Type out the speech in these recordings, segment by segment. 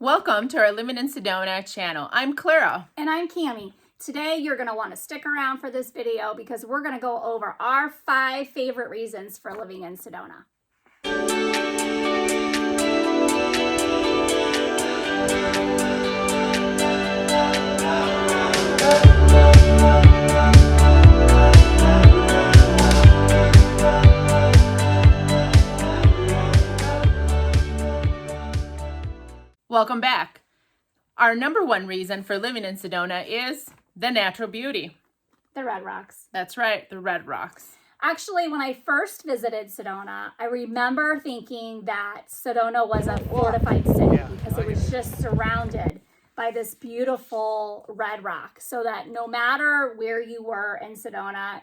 Welcome to our Living in Sedona channel. I'm Clara. And I'm Cami. Today you're going to want to stick around for this video because we're going to go over our 5 favorite reasons for living in Sedona. Welcome back. Our number one reason for living in Sedona is the natural beauty. The Red Rocks. That's right, the Red Rocks. Actually, when I first visited Sedona, I remember thinking that Sedona was a fortified city because it was just surrounded by this beautiful red rock, so that no matter where you were in Sedona,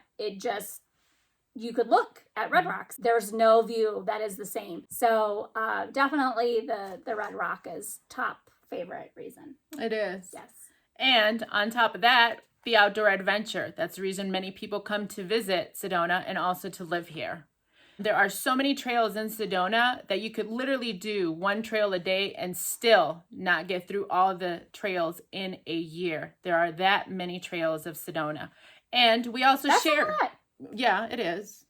you could look at red rocks. There's no view that is the same. So definitely the red rock is top favorite reason. It is. Yes. And on top of that, the outdoor adventure. That's the reason many people come to visit Sedona and also to live here. There are so many trails in Sedona that you could literally do one trail a day and still not get through all the trails in a year. There are that many trails of Sedona. And we also share. That's a lot. Yeah, it is.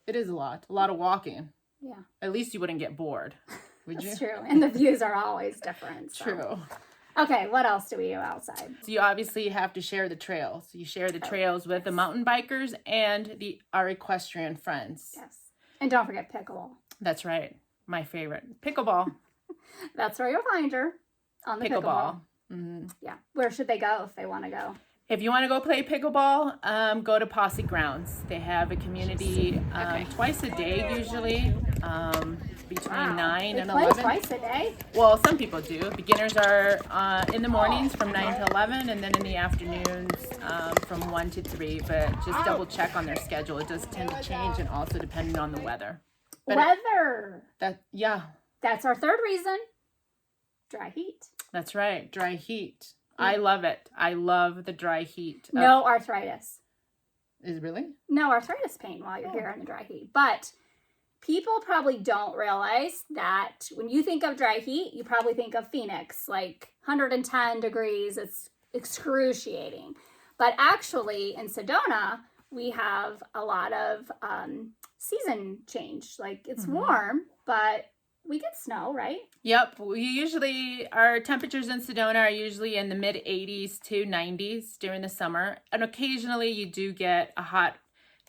It is a lot of walking. Yeah. At least you wouldn't get bored, would you? That's true. And the views are always different. So. True. Okay, what else do we do outside? So you obviously have to share the trails. You share the trails with the mountain bikers and our equestrian friends. Yes. And don't forget pickleball. That's right. My favorite. Pickleball. That's where you'll find her. On the pickleball. Mm-hmm. Yeah. Where should they go if they want to go? If you want to go play pickleball, go to Posse Grounds. They have a community twice a day usually, between 9 and 11. Play twice a day? Well, some people do. Beginners are in the mornings from 9 to 11, and then in the afternoons from 1 to 3. But just double check on their schedule. It does tend to change, and also depending on the weather. But weather. That's our third reason. Dry heat. That's right. Dry heat. I love it. I love the dry heat. No arthritis. Is it really? No arthritis pain while you're here in the dry heat. But people probably don't realize that when you think of dry heat, you probably think of Phoenix, like 110 degrees. It's excruciating. But actually in Sedona, we have a lot of season change. Like it's warm, but we get snow, right? Yep. Our temperatures in Sedona are usually in the mid 80s to 90s during the summer. And occasionally you do get a hot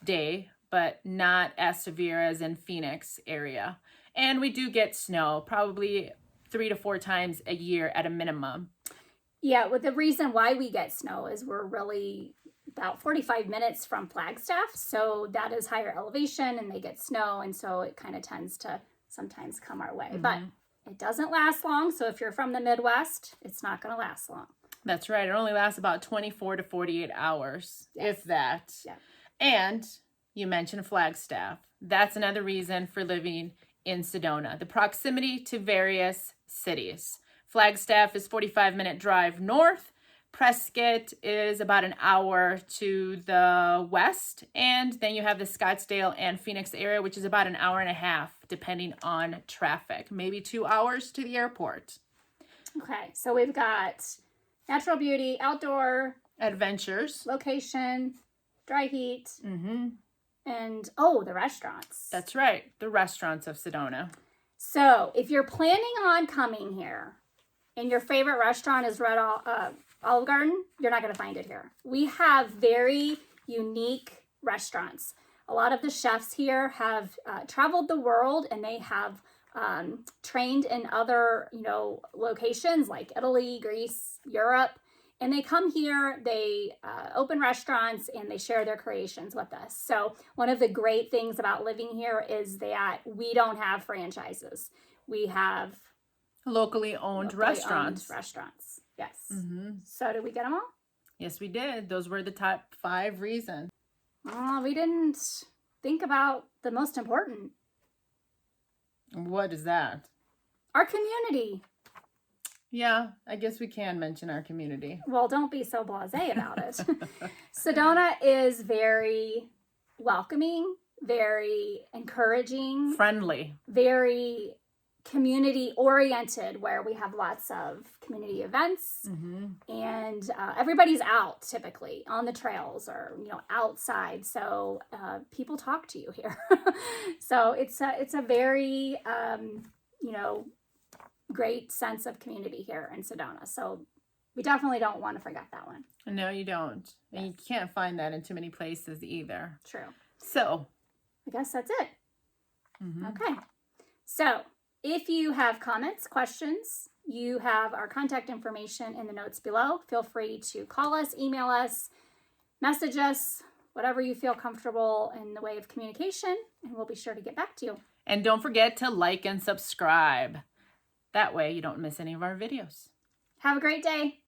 day, but not as severe as in Phoenix area. And we do get snow probably 3 to 4 times a year at a minimum. Yeah, well, the reason why we get snow is we're really about 45 minutes from Flagstaff. So that is higher elevation and they get snow. And so it kind of tends to sometimes come our way, but it doesn't last long. So if you're from the Midwest, it's not going to last long. That's right. It only lasts about 24 to 48 hours, if that. Yeah. And you mentioned Flagstaff. That's another reason for living in Sedona. The proximity to various cities. Flagstaff is 45-minute drive north. Prescott is about an hour to the west, and then you have the Scottsdale and Phoenix area, which is about an hour and a half, depending on traffic. Maybe 2 hours to the airport. Okay, so we've got natural beauty, outdoor adventures, location, dry heat, and the restaurants. That's right, the restaurants of Sedona. So if you're planning on coming here, and your favorite restaurant is Olive Garden, you're not going to find it here. We have very unique restaurants. A lot of the chefs here have traveled the world and they have trained in other, locations like Italy, Greece, Europe. And they come here, they open restaurants and they share their creations with us. So one of the great things about living here is that we don't have franchises. We have locally owned restaurants. Yes. So did we get them all? Yes, we did. Those were the top 5 reasons. We didn't think about the most important. What is that? Our community. Yeah, I guess we can mention our community. Well, don't be so blasé about it. Sedona is very welcoming, very encouraging. Friendly. Very community oriented, where we have lots of community events, and everybody's out typically on the trails or outside, so people talk to you here. So it's a very great sense of community here in Sedona. So we definitely don't want to forget that one. No, you don't. And you can't find that in too many places either. True. So I guess that's it. Okay. So if you have comments, questions, you have our contact information in the notes below. Feel free to call us, email us, message us, whatever you feel comfortable in the way of communication, and we'll be sure to get back to you. And don't forget to like and subscribe. That way you don't miss any of our videos. Have a great day.